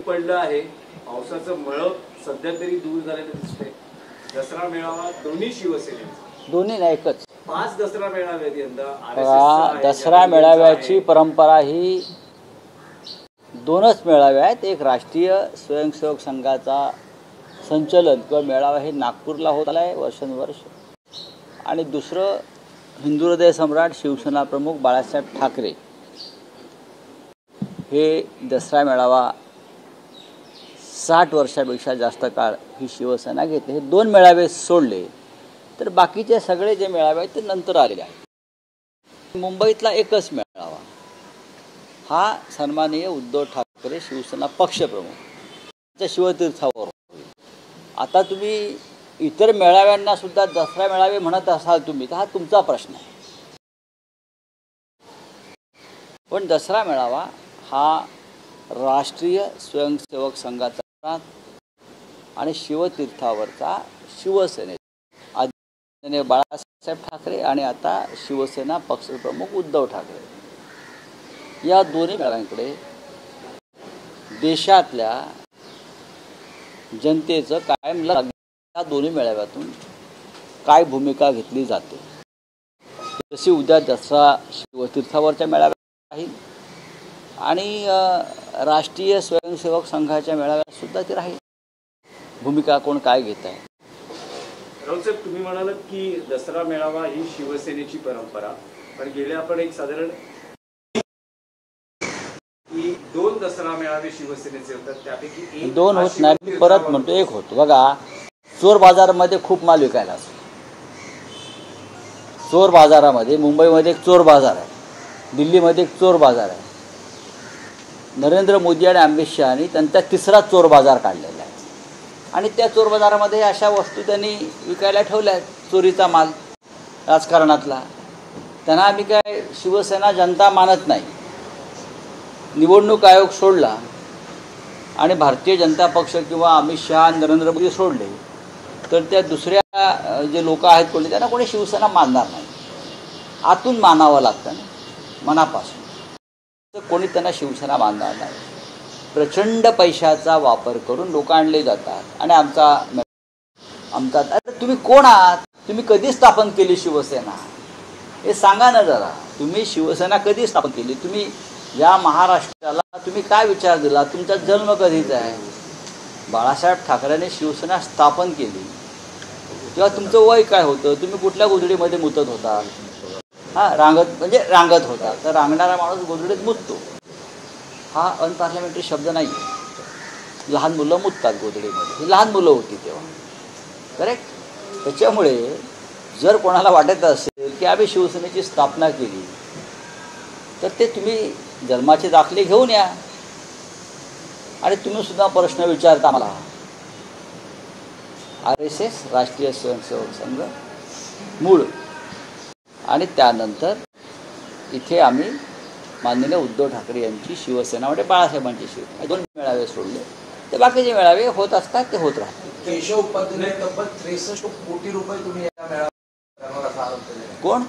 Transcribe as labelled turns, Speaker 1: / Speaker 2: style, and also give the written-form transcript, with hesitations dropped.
Speaker 1: पडलं आहे. पावसाचं मळं सध्या तरी दूर झालेलं दिसतंय. दसरा मेळावा दोन्ही शिवसेनेचे,
Speaker 2: दोन्ही नाही एकच.
Speaker 1: 5 दसरा मेळावे यंदा.
Speaker 2: दसरा मेळाव्याची परंपरा ही दोनच मेळावे आहेत. एक राष्ट्रीय स्वयंसेवक संघाचा संचलन किंवा मेळावा हे नागपूरला होत आला आहे वर्षानुवर्ष, आणि दुसरं हिंदू हृदय सम्राट शिवसेना प्रमुख बाळासाहेब ठाकरे हे दसरा मेळावा 60 वर्षापेक्षा जास्त काळ ही शिवसेना घेते. हे दोन मेळावे सोडले तर बाकीचे सगळे जे मेळावे आहेत ते नंतर आलेले आहेत. मुंबईतला एकच मेळावा हा सन्माननीय उद्धव ठाकरे शिवसेना पक्षप्रमुख शिवतीर्थावर होईल. आता तुम्ही इतर मेळाव्यांना सुद्धा दसरा मेळावे म्हणत असाल तुम्ही, तर हा तुमचा प्रश्न आहे. पण दसरा मेळावा हा राष्ट्रीय स्वयंसेवक संघाचा आणि शिवतीर्थावरचा शिवसेनेचा आदरणीय बाळासाहेब ठाकरे आणि आता शिवसेना पक्षप्रमुख उद्धव ठाकरे या दोन्ही मेळाव्यांकडे देशातल्या जनतेचं कायम या दोन्ही मेळाव्यातून काय भूमिका घेतली जाते. जशी उद्या दसरा शिवतीर्थावरच्या मेळाव्यात राहील आणि राष्ट्रीय स्वयंसेवक संघाच्या मेळाव्यात सुद्धा ती राहील. भूमिका कोण काय घेत आहे.
Speaker 1: राहुल साहेब, तुम्ही म्हणालात की दसरा मेळावा ही शिवसेनेची परंपरा, पण गेले आपण एक साधारण 2 दसरा मेळावे शिवसेनेचे होतात, त्यापैकी एक
Speaker 2: 2 होत नाही. मी परत म्हणतो एक होतो. बघा, चोर बाजारामध्ये खूप माल विकायला असतो. चोर बाजारामध्ये मुंबईमध्ये एक चोर बाजार आहे, दिल्लीमध्ये एक चोर बाजार आहे. नरेंद्र मोदी आणि अमित शहानी त्यांचा तिसरा चोर बाजार काढलेला आहे आणि त्या चोर बाजारामध्ये अशा वस्तू त्यांनी विकायला ठेवल्या आहेत, चोरीचा माल राजकारणातला. त्यांना आम्ही काय शिवसेना जनता मानत नाही. निवडणूक आयोग सोडला आणि भारतीय जनता पक्ष किंवा अमित शहा नरेंद्र मोदी सोडले तर त्या दुसऱ्या जे लोक आहेत कोणी त्यांना कोणी शिवसेना मानणार नाही. आतून मानावं लागतं ना, मनापासून. तर कोणी त्यांना शिवसेना मानणार नाही. प्रचंड पैशाचा वापर करून लोक आणले जातात आणि आमचा अरे तुम्ही कोण आहात, तुम्ही कधी स्थापन केली शिवसेना हे सांगा ना जरा. तुम्ही शिवसेना कधी स्थापन केली, तुम्ही या महाराष्ट्राला तुम्ही काय विचार दिला, तुमचा जन्म कधीचा आहे. बाळासाहेब ठाकरेंनी शिवसेना स्थापन केली तेव्हा तुमचं वय काय होतं, तुम्ही कुठल्या गोधडीमध्ये मुतत होता. रांगत होता. तर रांगणारा माणूस गोधडीत मुततो हा अनपार्लमेंटरी शब्द नाही आहे. लहान मुलं मुततात गोधडीमध्ये, ही लहान मुलं होती तेव्हा, करेक्ट. त्याच्यामुळे जर कोणाला वाटत असेल की आम्ही शिवसेनेची स्थापना केली तर ते तुम्ही जन्माचे दाखले घेऊन या आणि तुम्ही सुद्धा प्रश्न विचारता मला. RSS राष्ट्रीय स्वयंसेवक संघ मूळ आणि त्यानंतर इथे आम्ही माननीय उद्धव ठाकरे यांची शिवसेना म्हणजे बाळासाहेबांची शिवसेना, 2 मेळावे सोडले ते बाकीचे मेळावे होत असतात, ते होत राहतील.
Speaker 3: केशव पद्धतीने तब्बल 63 कोटी रुपये तुम्ही या मेळाव्यावर आरोप केले.
Speaker 2: कोण